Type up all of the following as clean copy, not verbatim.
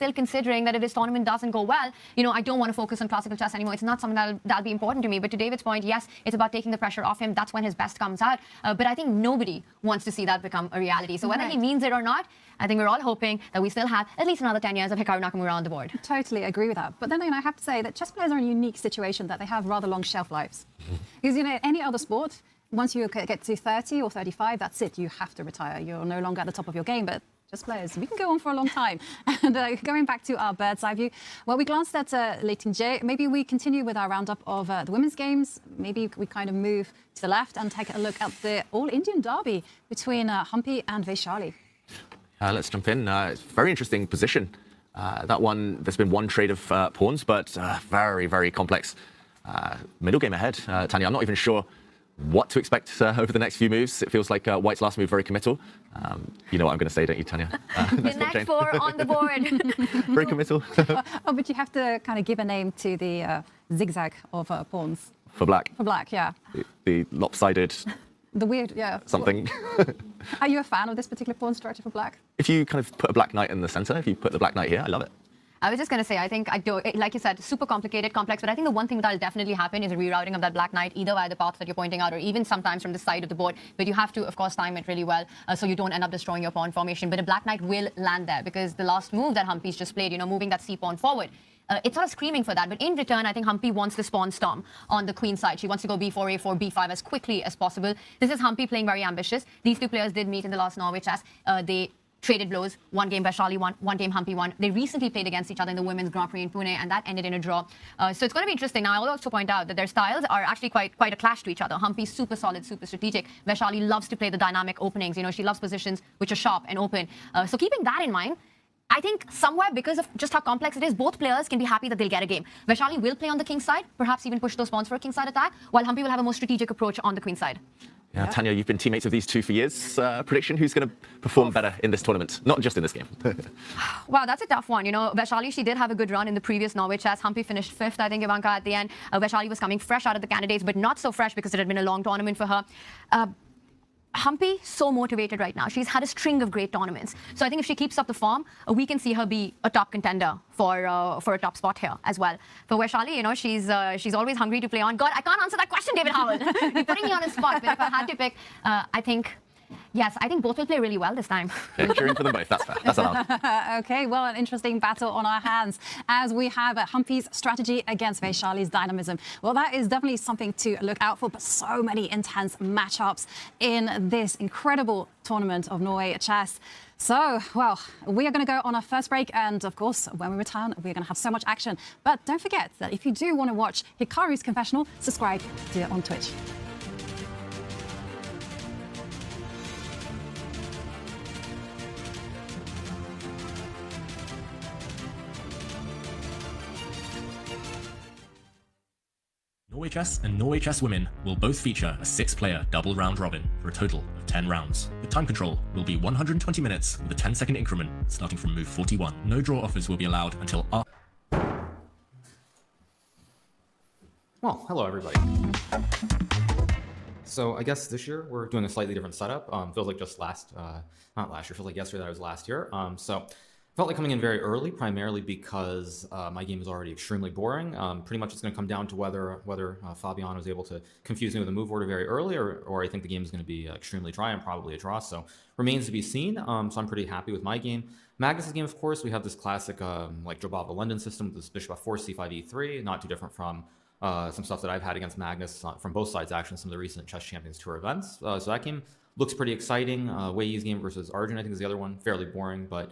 still considering that if this tournament doesn't go well, I don't want to focus on classical chess anymore. It's not something that'll be important to me. But to David's point, yes, it's about taking the pressure off him. That's when his best comes out. But I think nobody wants to see that become a reality. So whether he means it or not, I think we're all hoping that we still have at least another 10 years of Hikaru Nakamura on the board. Totally agree with that. But then I have to say that chess players are in a unique situation that they have rather long shelf lives. Because, any other sport, once you get to 30 or 35, that's it. You have to retire. You're no longer at the top of your game. But chess players, we can go on for a long time. And going back to our bird's eye view, well, we glanced at Leighton J. Maybe we continue with our roundup of the women's games. Maybe we kind of move to the left and take a look at the all-Indian derby between Humpy and Vaishali. Let's jump in. It's a very interesting position. That one, there's been one trade of pawns, but very, very complex middle game ahead. Tanya, I'm not even sure what to expect over the next few moves. It feels like White's last move very committal. You know what I'm going to say, don't you, Tanya? The knight 4 on the board. Very committal. Oh, but you have to kind of give a name to the zigzag of pawns. For black. For black, yeah. The lopsided. The weird, yeah. Something. Are you a fan of this particular pawn structure for black? If you kind of put a black knight in the center, if you put the black knight here, I love it. I was just going to say, I think, like you said, super complicated, complex, but I think the one thing that will definitely happen is a rerouting of that black knight, either via the paths that you're pointing out or even sometimes from the side of the board. But you have to, of course, time it really well so you don't end up destroying your pawn formation. But a black knight will land there because the last move that Humpy's just played, moving that c-pawn forward, it's sort of screaming for that. But in return, I think Humpy wants the spawn storm on the queen side. She wants to go b4, a4, b5 as quickly as possible. This is Humpy playing very ambitious. These two players did meet in the last Norway chess. They traded blows. One game Vaishali won, one game Humpy won. They recently played against each other in the women's Grand Prix in Pune, and that ended in a draw. So it's going to be interesting. Now, I'll also point out that their styles are actually quite a clash to each other. Humpy's super solid, super strategic. Vaishali loves to play the dynamic openings. She loves positions which are sharp and open. So keeping that in mind, I think somewhere, because of just how complex it is, both players can be happy that they'll get a game. Vaishali will play on the king side, perhaps even push those pawns for a king side attack, while Humpy will have a more strategic approach on the queen side. Yeah, Tanya, you've been teammates with these two for years. Prediction, who's going to perform better in this tournament? Not just in this game. Wow, that's a tough one. Vaishali, she did have a good run in the previous Norway chess. Humpy finished 5th, I think, Ivanka, at the end. Vaishali was coming fresh out of the candidates, but not so fresh because it had been a long tournament for her. Humpy, so motivated right now. She's had a string of great tournaments. So I think if she keeps up the form, we can see her be a top contender for a top spot here as well. For Vaishali, she's always hungry to play on. God, I can't answer that question, David Howell. You're putting me on the spot. But if I had to pick, I think both will play really well this time. Yeah, cheering for them both. That's fair. That's allowed. Okay, well, an interesting battle on our hands as we have Humpy's strategy against Vaishali's dynamism. Well, that is definitely something to look out for, but so many intense matchups in this incredible tournament of Norway chess. So, well, we are going to go on our first break, and of course, when we return, we're going to have so much action. But don't forget that if you do want to watch Hikaru's confessional, subscribe to it on Twitch. Norway Chess and Norway Chess Women will both feature a 6-player double round robin for a total of 10 rounds. The time control will be 120 minutes with a 10-second increment starting from move 41. No draw offers will be allowed until after. Well, hello everybody. So I guess this year we're doing a slightly different setup. Feels like just not last year, feels like yesterday that was last year. So felt like coming in very early, primarily because my game is already extremely boring. Pretty much it's going to come down to whether Fabiano is able to confuse me with a move order very early, or I think the game is going to be extremely dry and probably a draw. So remains to be seen. So I'm pretty happy with my game. Magnus's game, of course, we have this classic like Jobava London system with this bishop f4, c5, e3, not too different from some stuff that I've had against Magnus from both sides, actually, some of the recent Chess Champions Tour events. So that game looks pretty exciting. Wei's game versus Arjun, I think, is the other one. Fairly boring, but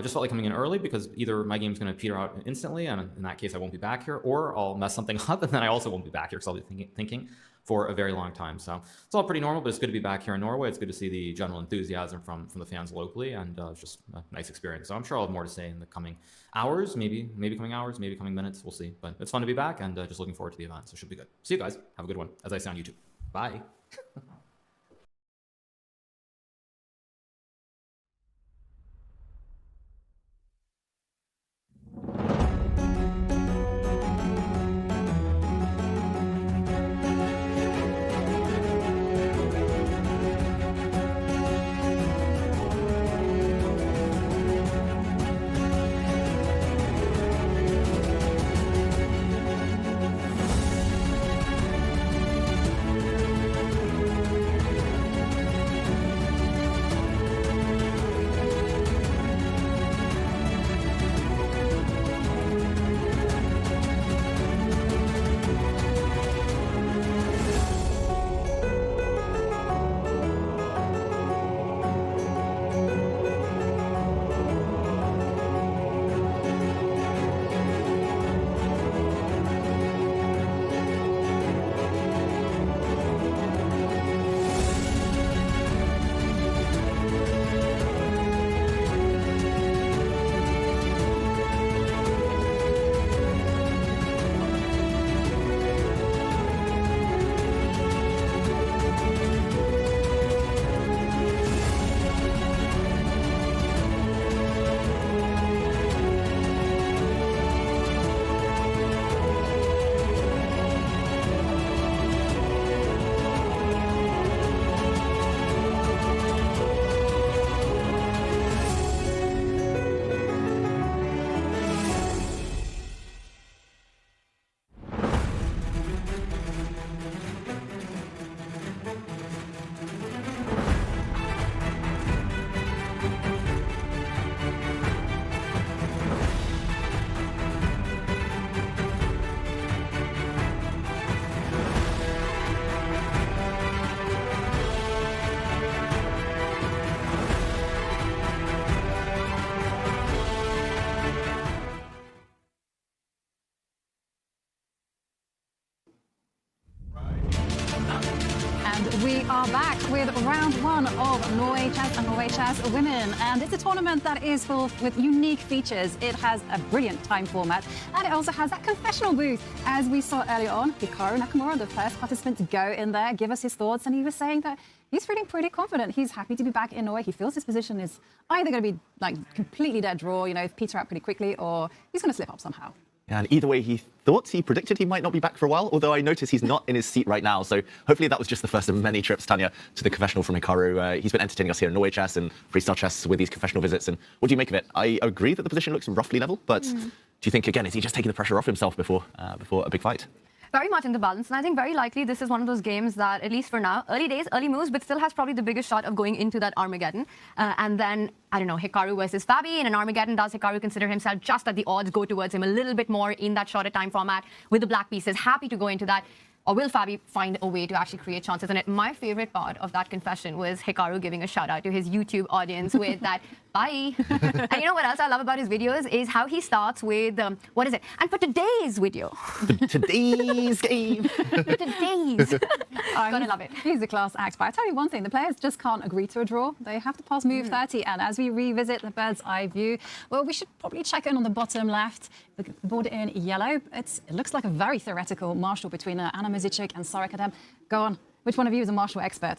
just felt like coming in early because either my game's going to peter out instantly, and in that case, I won't be back here, or I'll mess something up, and then I also won't be back here because I'll be thinking for a very long time. So it's all pretty normal, but it's good to be back here in Norway. It's good to see the general enthusiasm from the fans locally, and it's just a nice experience. So I'm sure I'll have more to say in the coming hours, maybe coming hours, maybe coming minutes. We'll see. But it's fun to be back, and just looking forward to the event. So it should be good. See you guys. Have a good one, as I say on YouTube. Bye. one of Norway Chess and Norway Chess Women. And it's a tournament that is full with unique features. It has a brilliant time format, and it also has that confessional booth. As we saw earlier on, Hikaru Nakamura, the first participant to go in there, give us his thoughts, and he was saying that he's feeling pretty confident. He's happy to be back in Norway. He feels his position is either going to be like completely dead draw, peter out pretty quickly, or he's going to slip up somehow. And either way, he predicted he might not be back for a while, although I notice he's not in his seat right now. So hopefully that was just the first of many trips, Tanya, to the confessional from Hikaru. He's been entertaining us here in Norway Chess and Freestyle Chess with these confessional visits. And what do you make of it? I agree that the position looks roughly level, but do you think, again, is he just taking the pressure off himself before a big fight? Very much in the balance, and I think very likely this is one of those games that, at least for now, early days, early moves, but still has probably the biggest shot of going into that Armageddon. And then, I don't know, Hikaru versus Fabi in an Armageddon. Does Hikaru consider himself just that the odds go towards him a little bit more in that shorter time format with the black pieces? Happy to go into that. Or will Fabi find a way to actually create chances? And my favorite part of that confession was Hikaru giving a shout out to his YouTube audience with that, bye. And you know what else I love about his videos is how he starts with, what is it? And for today's video. Today's game. Today's. Gonna love it. He's a class act. But I tell you one thing, the players just can't agree to a draw. They have to pass move 30. And as we revisit the bird's eye view, well, we should probably check in on the bottom left. The board in yellow. It looks like a very theoretical marshal between Anna Mizicic and Sarah Kadem. Go on. Which one of you is a marshal expert?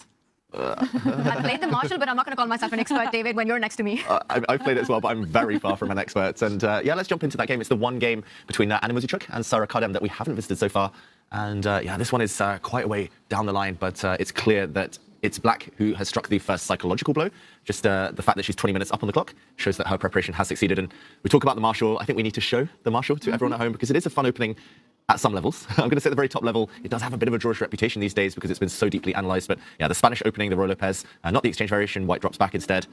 I played the marshal, but I'm not going to call myself an expert, David, when you're next to me. I've played it as well, but I'm very far from an expert. And yeah, let's jump into that game. It's the one game between Anna Mizicic and Sarah Kadem that we haven't visited so far. And yeah, this one is quite a way down the line, but it's clear that it's Black who has struck the first psychological blow. Just the fact that she's 20 minutes up on the clock shows that her preparation has succeeded. And we talk about the marshal. I think we need to show the marshal to everyone at home because it is a fun opening at some levels. I'm going to say at the very top level, it does have a bit of a drawish reputation these days because it's been so deeply analysed. But yeah, the Spanish opening, the Roy Lopez, not the exchange variation, White drops back instead,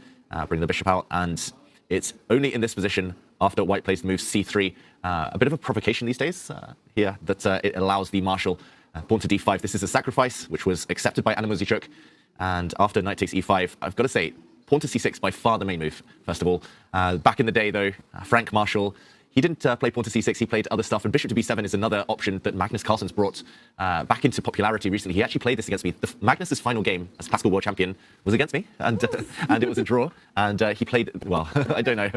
bring the bishop out. And it's only in this position after White plays the move c3, a bit of a provocation these days here that it allows the marshal pawn to d5. This is a sacrifice, which was accepted by Anna Mizicic. And after knight takes e5, I've got to say, pawn to c6 by far the main move, first of all. Back in the day, though, Frank Marshall, he didn't play pawn to c6, he played other stuff. And bishop to b7 is another option that Magnus Carlsen's brought back into popularity recently. He actually played this against me. Magnus's final game as classical world champion was against me, and it was a draw. And he played, well, I don't know.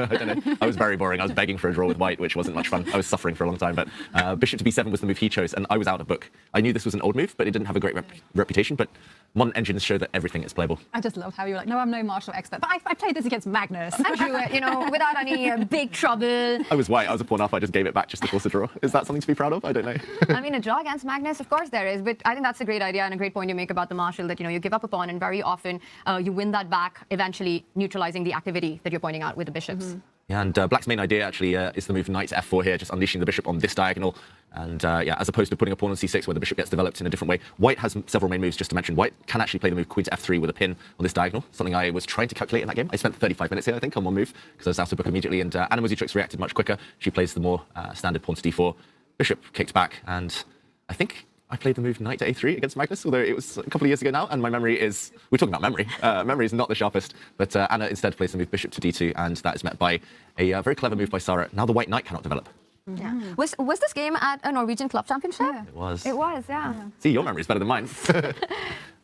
I was very boring. I was begging for a draw with White, which wasn't much fun. I was suffering for a long time. But bishop to b7 was the move he chose, and I was out of book. I knew this was an old move, but it didn't have a great reputation. But modern engines show that everything is playable. I just love how you're like, no, I'm no martial expert, but I played this against Magnus. And drew it, without any big trouble. I was White. I was a pawn up. I just gave it back just to force a draw. Is that something to be proud of? I don't know. I mean, a draw against Magnus, of course there is, but I think that's a great idea and a great point you make about the marshal that, you give up a pawn and very often you win that back, eventually neutralizing the activity that you're pointing out with the bishops. Yeah, and Black's main idea actually is the move knight to f4 here, just unleashing the bishop on this diagonal. And yeah, as opposed to putting a pawn on c6 where the bishop gets developed in a different way. White has several main moves, just to mention. White can actually play the move queen to f3 with a pin on this diagonal, something I was trying to calculate in that game. I spent 35 minutes here, I think, on one move, because I was out of book immediately. And Anna Mizicic reacted much quicker. She plays the more standard pawn to d4. Bishop kicked back, and I think I played the move knight to a3 against Magnus, although it was a couple of years ago now, and my memory is... We're talking about memory. Memory is not the sharpest, but Anna instead plays the move bishop to d2, and that is met by a very clever move by Sarah. Now the white knight cannot develop. Yeah. Was this game at a Norwegian club championship? Yeah. It was. It was, yeah. See, your memory is better than mine.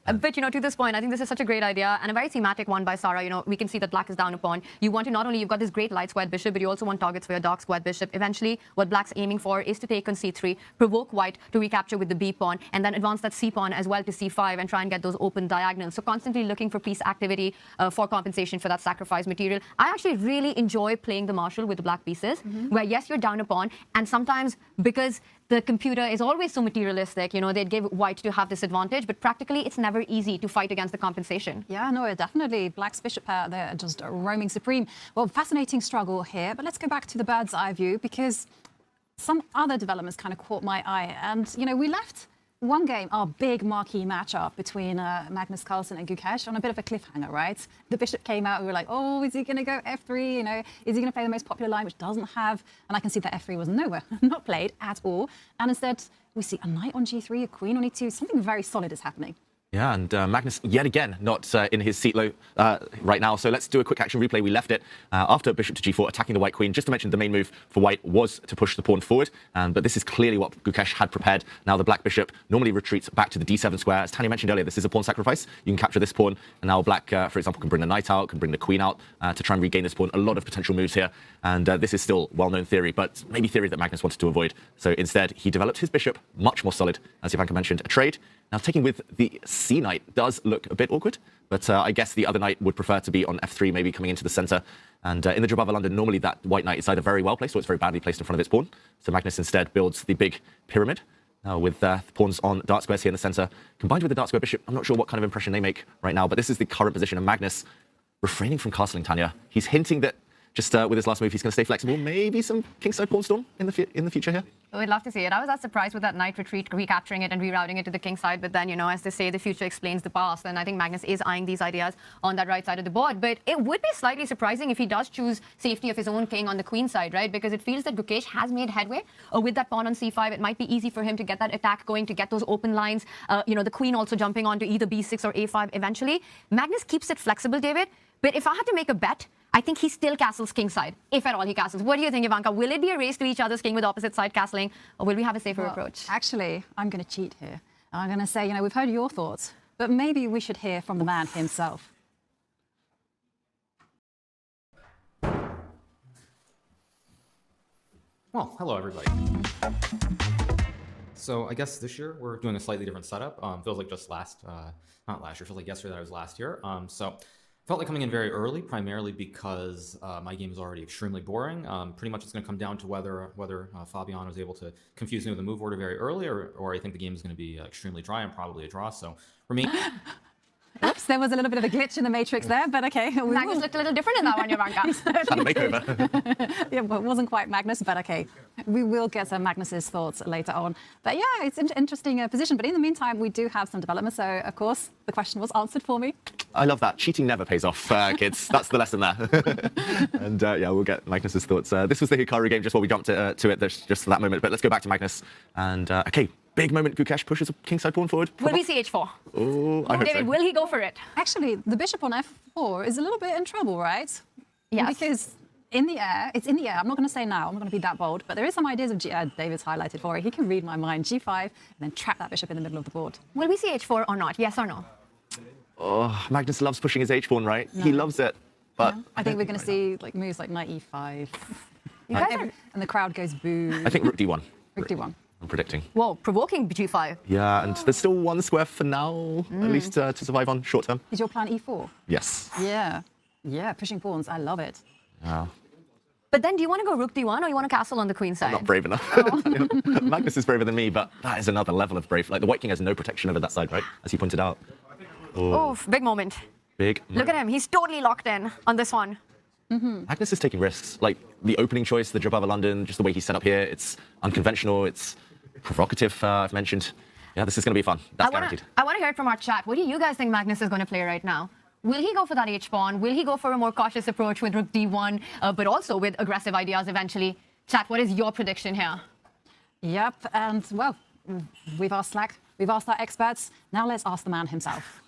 But, to this point, I think this is such a great idea and a very thematic one by Sarah. We can see that Black is down a pawn. You want to not only, you've got this great light squared bishop, but you also want targets for your dark squared bishop. Eventually, what Black's aiming for is to take on c3, provoke White to recapture with the b pawn, and then advance that c pawn as well to c5 and try and get those open diagonals. So constantly looking for piece activity for compensation for that sacrifice material. I actually really enjoy playing the marshal with the black pieces, where yes, you're down a pawn, and sometimes because the computer is always so materialistic, they'd give White to have this advantage, but practically it's never easy to fight against the compensation. Yeah, no, definitely. Black's bishop pair, they're just roaming supreme. Well, fascinating struggle here, but let's go back to the bird's eye view because some other developments kind of caught my eye. And, we left one game, our big marquee matchup between Magnus Carlsen and Gukesh on a bit of a cliffhanger, right? The bishop came out, we were like, oh, is he going to go f3? Is he going to play the most popular line, which doesn't have, and I can see that f3 was nowhere, not played at all. And instead, we see a knight on g3, a queen on e2, something very solid is happening. Yeah, and Magnus, yet again, not in his seat low right now. So let's do a quick action replay. We left it after bishop to g4, attacking the white queen. Just to mention, the main move for white was to push the pawn forward. But this is clearly what Gukesh had prepared. Now the black bishop normally retreats back to the d7 square. As Tanya mentioned earlier, this is a pawn sacrifice. You can capture this pawn. And now black, for example, can bring the knight out, can bring the queen out to try and regain this pawn. A lot of potential moves here. And this is still well-known theory, but maybe theory that Magnus wanted to avoid. So instead, he developed his bishop, much more solid. As Ivanka mentioned, a trade. Now, taking with the c knight does look a bit awkward, but I guess the other knight would prefer to be on f3, maybe coming into the center. And in the Jabava London, normally that white knight is either very well placed or it's very badly placed in front of its pawn. So Magnus instead builds the big pyramid with the pawns on dark squares here in the center. Combined with the dark square bishop, I'm not sure what kind of impression they make right now, but this is the current position of Magnus refraining from castling, Tanya. He's hinting that just with his last move, he's going to stay flexible. Maybe some kingside pawn storm in the future here. We'd love to see it. I was as surprised with that knight retreat, recapturing it and rerouting it to the king side. But then, you know, as they say, the future explains the past. And I think Magnus is eyeing these ideas on that right side of the board. But it would be slightly surprising if he does choose safety of his own king on the queen side, right? Because it feels that Gukesh has made headway with that pawn on c5. It might be easy for him to get that attack going, to get those open lines. You know, the queen also jumping onto either b6 or a5 eventually. Magnus keeps it flexible, David. But if I had to make a bet, I think he still castles kingside, if at all he castles. What do you think, Ivanka? Will it be a race to each other's king with opposite side castling, or will we have a safer approach? Actually, I'm going to cheat here. I'm going to say, you know, we've heard your thoughts, but maybe we should hear from the man himself. Well, hello everybody. So I guess this year we're doing a slightly different setup. Feels like just not last year, feels like yesterday that was last year. So felt like coming in very early, primarily because my game is already extremely boring. Pretty much it's going to come down to whether Fabiano is able to confuse me with a move order very early, or I think the game is going to be extremely dry and probably a draw. So for me... Oops, there was a little bit of a glitch in the matrix there, but okay. Magnus looked a little different in that one, Ivanka. Had a makeover. Yeah, well, it wasn't quite Magnus, but okay. We will get Magnus's thoughts later on. But yeah, it's an interesting position. But in the meantime, we do have some development. So, of course, the question was answered for me. I love that. Cheating never pays off, kids. That's the lesson there. And yeah, we'll get Magnus's thoughts. This was the Hikaru game, just while we jumped to it just for that moment. But let's go back to Magnus. And okay, big moment. Gukesh pushes a kingside pawn forward. Will we see h4? Oh, I hope David, so. will he go for it? Actually, the bishop on f4 is a little bit in trouble, right? Yes. Because in the air, it's in the air. I'm not going to say now. I'm not going to be that bold. But there is some ideas of David's highlighted for it. He can read my mind. g5, and then trap that bishop in the middle of the board. Will we see h4 or not? Yes or no? Oh, Magnus loves pushing his h pawn, right? No. He loves it. But no. I think we're going to see like moves like knight e5. And the crowd goes boo. I think rook d1. Rook d1. I'm predicting. Whoa, provoking g5. Yeah, and there's still one square for now, at least to survive on short term. Is your plan e4? Yes. Yeah. Yeah, pushing pawns. I love it. Yeah. But then do you want to go rook d1 or you want to castle on the queen side? I'm not brave enough. Magnus is braver than me, but that is another level of brave. Like, the white king has no protection over that side, right? As you pointed out. Oh, big moment. Big moment. Look at him. He's totally locked in on this one. Magnus is taking risks. Like, the opening choice, the Jabava London, just the way he's set up here, it's unconventional, it's provocative, I've mentioned. Yeah, this is going to be fun. That's guaranteed. I want to hear it from our chat. What do you guys think Magnus is going to play right now? Will he go for that h-pawn? Will he go for a more cautious approach with rook d1, but also with aggressive ideas eventually? Chat, what is your prediction here? Yep, and well, we've asked Slack, we've asked our experts. Now let's ask the man himself.